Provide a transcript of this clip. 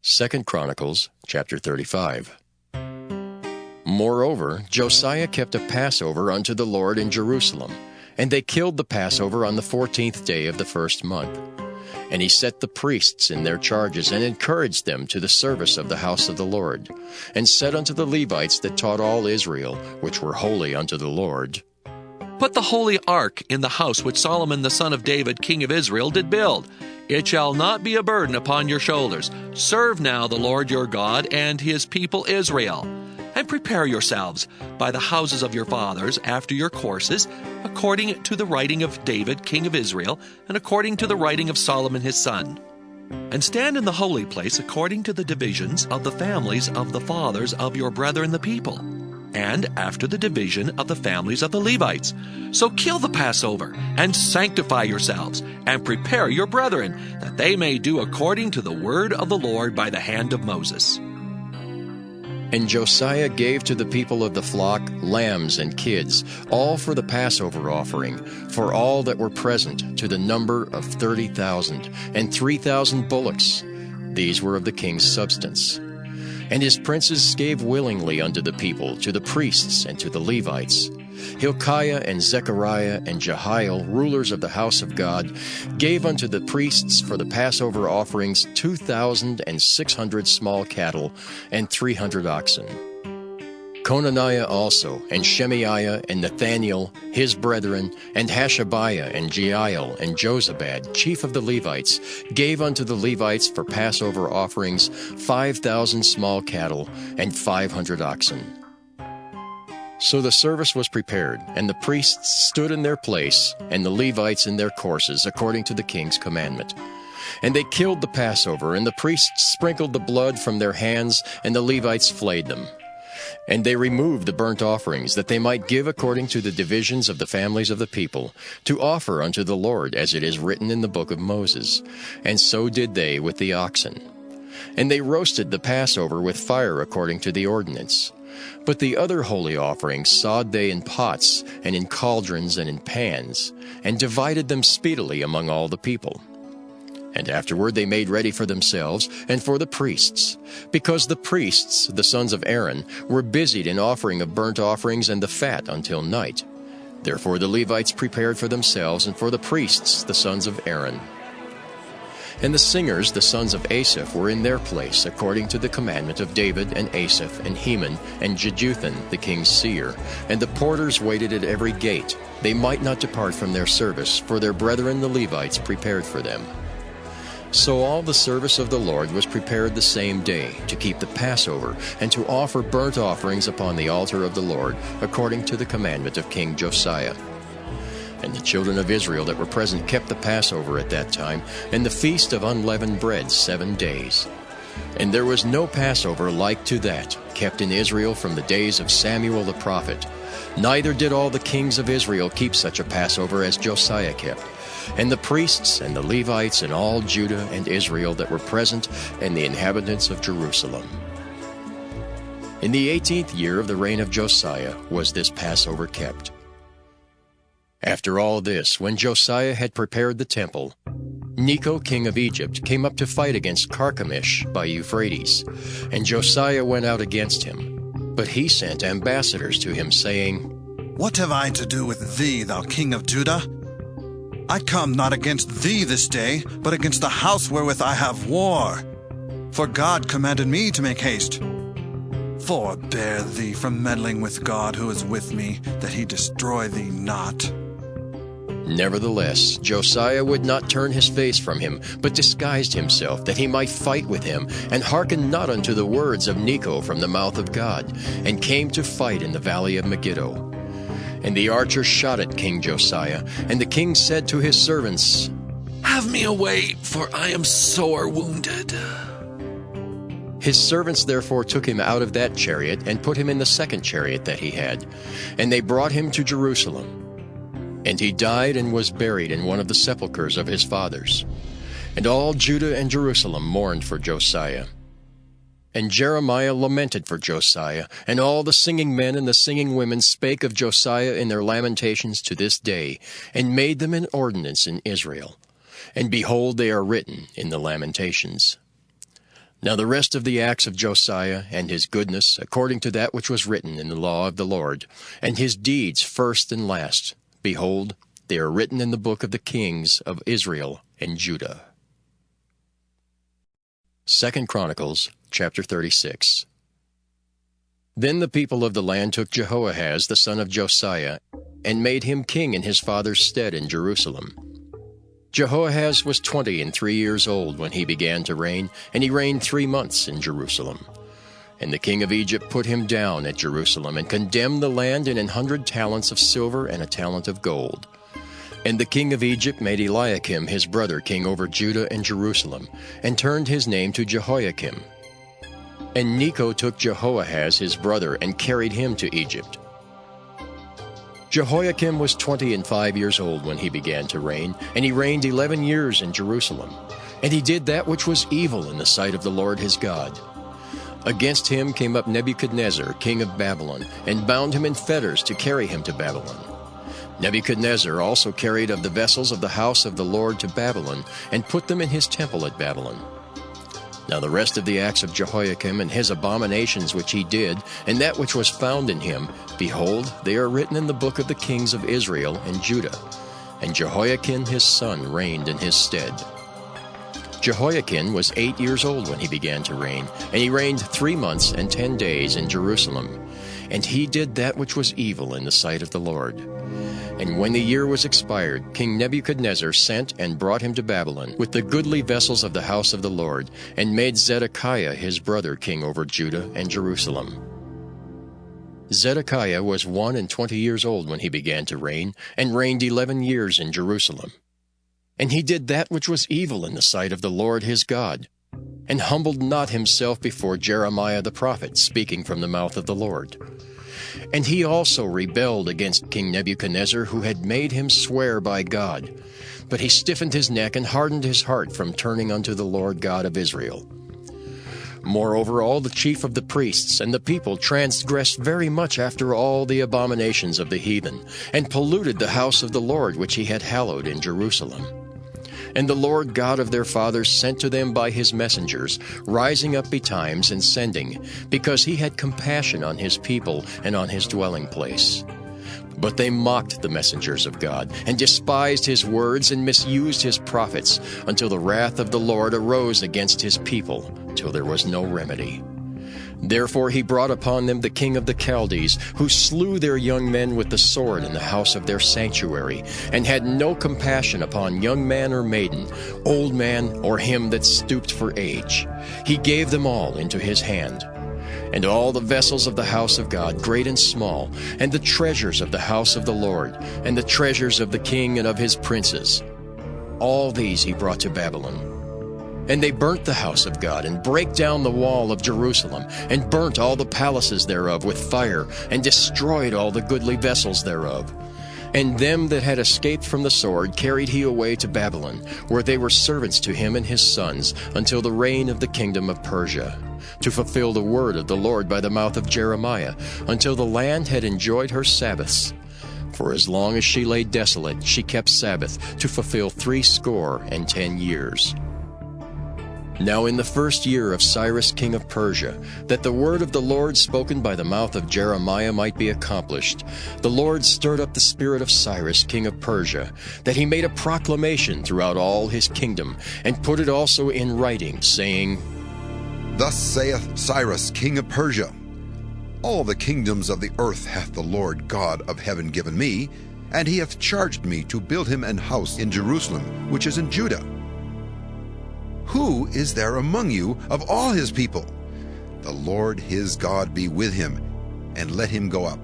2 Chronicles chapter 35. Moreover, Josiah kept a Passover unto the Lord in Jerusalem, and they killed the Passover on the 14th day of the first month. And he set the priests in their charges, and encouraged them to the service of the house of the Lord, and said unto the Levites that taught all Israel, which were holy unto the Lord, Put the holy ark in the house which Solomon the son of David, king of Israel, did build. It shall not be a burden upon your shoulders. Serve now the Lord your God and his people Israel. And prepare yourselves by the houses of your fathers after your courses, according to the writing of David, king of Israel, and according to the writing of Solomon his son. And stand in the holy place according to the divisions of the families of the fathers of your brethren the people, and after the division of the families of the Levites. So kill the Passover, and sanctify yourselves, and prepare your brethren, that they may do according to the word of the Lord by the hand of Moses. And Josiah gave to the people of the flock lambs and kids, all for the Passover offering, for all that were present, to the number of 30,000, and 3,000 bullocks. These were of the king's substance. And his princes gave willingly unto the people, to the priests and to the Levites. Hilkiah and Zechariah and Jehiel, rulers of the house of God, gave unto the priests for the Passover offerings 2,600 small cattle and 300 oxen. Conaniah also, and Shemaiah, and Nathaniel, his brethren, and Hashabiah, and Jeiel, and Jozabad, chief of the Levites, gave unto the Levites for Passover offerings 5,000 small cattle and 500 oxen. So the service was prepared, and the priests stood in their place, and the Levites in their courses, according to the king's commandment. And they killed the Passover, and the priests sprinkled the blood from their hands, and the Levites flayed them. And they removed the burnt offerings, that they might give according to the divisions of the families of the people, to offer unto the Lord, as it is written in the book of Moses. And so did they with the oxen. And they roasted the Passover with fire according to the ordinance. But the other holy offerings sawed they in pots, and in cauldrons, and in pans, and divided them speedily among all the people. And afterward they made ready for themselves and for the priests, because the priests, the sons of Aaron, were busied in offering of burnt offerings and the fat until night. Therefore the Levites prepared for themselves and for the priests, the sons of Aaron. And the singers, the sons of Asaph, were in their place, according to the commandment of David and Asaph and Heman and Jeduthun, the king's seer. And the porters waited at every gate. They might not depart from their service, for their brethren the Levites prepared for them. So all the service of the Lord was prepared the same day, to keep the Passover, and to offer burnt offerings upon the altar of the Lord, according to the commandment of King Josiah. And the children of Israel that were present kept the Passover at that time, and the feast of unleavened bread 7 days. And there was no Passover like to that, kept in Israel from the days of Samuel the prophet. Neither did all the kings of Israel keep such a Passover as Josiah kept. And the priests and the Levites and all Judah and Israel that were present, and the inhabitants of Jerusalem. In the 18th year of the reign of Josiah was this Passover kept. After all this, when Josiah had prepared the temple, Necho king of Egypt came up to fight against Carchemish by Euphrates, and Josiah went out against him. But he sent ambassadors to him, saying, What have I to do with thee, thou king of Judah? I come not against thee this day, but against the house wherewith I have war. For God commanded me to make haste. Forbear thee from meddling with God who is with me, that he destroy thee not. Nevertheless, Josiah would not turn his face from him, but disguised himself, that he might fight with him, and hearkened not unto the words of Necho from the mouth of God, and came to fight in the valley of Megiddo. And the archers shot at King Josiah, and the king said to his servants, Have me away, for I am sore wounded. His servants therefore took him out of that chariot, and put him in the second chariot that he had, and they brought him to Jerusalem. And he died and was buried in one of the sepulchres of his fathers. And all Judah and Jerusalem mourned for Josiah. And Jeremiah lamented for Josiah, and all the singing men and the singing women spake of Josiah in their lamentations to this day, and made them an ordinance in Israel. And behold, they are written in the Lamentations. Now the rest of the acts of Josiah, and his goodness, according to that which was written in the law of the Lord, and his deeds first and last, behold, they are written in the book of the kings of Israel and Judah. 2 Chronicles chapter 36. Then the people of the land took Jehoahaz the son of Josiah, and made him king in his father's stead in Jerusalem. Jehoahaz was 23 years old when he began to reign, and he reigned 3 months in Jerusalem. And the king of Egypt put him down at Jerusalem, and condemned the land in 100 talents of silver and a talent of gold. And the king of Egypt made Eliakim his brother king over Judah and Jerusalem, and turned his name to Jehoiakim. And Necho took Jehoahaz his brother, and carried him to Egypt. Jehoiakim was 25 years old when he began to reign, and he reigned 11 years in Jerusalem. And he did that which was evil in the sight of the Lord his God. Against him came up Nebuchadnezzar, king of Babylon, and bound him in fetters to carry him to Babylon. Nebuchadnezzar also carried of the vessels of the house of the Lord to Babylon, and put them in his temple at Babylon. Now the rest of the acts of Jehoiakim, and his abominations which he did, and that which was found in him, behold, they are written in the book of the kings of Israel and Judah. And Jehoiakim his son reigned in his stead. Jehoiakim was 8 years old when he began to reign, and he reigned 3 months and 10 days in Jerusalem. And he did that which was evil in the sight of the Lord. And when the year was expired, King Nebuchadnezzar sent and brought him to Babylon with the goodly vessels of the house of the Lord, and made Zedekiah his brother king over Judah and Jerusalem. Zedekiah was 21 years old when he began to reign, and reigned 11 years in Jerusalem. And he did that which was evil in the sight of the Lord his God, and humbled not himself before Jeremiah the prophet, speaking from the mouth of the Lord. And he also rebelled against King Nebuchadnezzar, who had made him swear by God. But he stiffened his neck and hardened his heart from turning unto the Lord God of Israel. Moreover, all the chief of the priests and the people transgressed very much after all the abominations of the heathen, and polluted the house of the Lord which he had hallowed in Jerusalem. And the Lord God of their fathers sent to them by his messengers, rising up betimes and sending, because he had compassion on his people and on his dwelling place. But they mocked the messengers of God, and despised his words, and misused his prophets, until the wrath of the Lord arose against his people, till there was no remedy. Therefore he brought upon them the king of the Chaldees, who slew their young men with the sword in the house of their sanctuary, and had no compassion upon young man or maiden, old man or him that stooped for age. He gave them all into his hand. And all the vessels of the house of God, great and small, and the treasures of the house of the Lord, and the treasures of the king and of his princes, all these he brought to Babylon. And they burnt the house of God, and brake down the wall of Jerusalem, and burnt all the palaces thereof with fire, and destroyed all the goodly vessels thereof. And them that had escaped from the sword carried he away to Babylon, where they were servants to him and his sons, until the reign of the kingdom of Persia, to fulfill the word of the Lord by the mouth of Jeremiah, until the land had enjoyed her Sabbaths. For as long as she lay desolate, she kept Sabbath, to fulfill 70 years. Now in the first year of Cyrus king of Persia, that the word of the Lord spoken by the mouth of Jeremiah might be accomplished, the Lord stirred up the spirit of Cyrus king of Persia, that he made a proclamation throughout all his kingdom, and put it also in writing, saying, Thus saith Cyrus king of Persia, All the kingdoms of the earth hath the Lord God of heaven given me, and he hath charged me to build him an house in Jerusalem, which is in Judah. Who is there among you of all his people? The Lord his God be with him, and let him go up.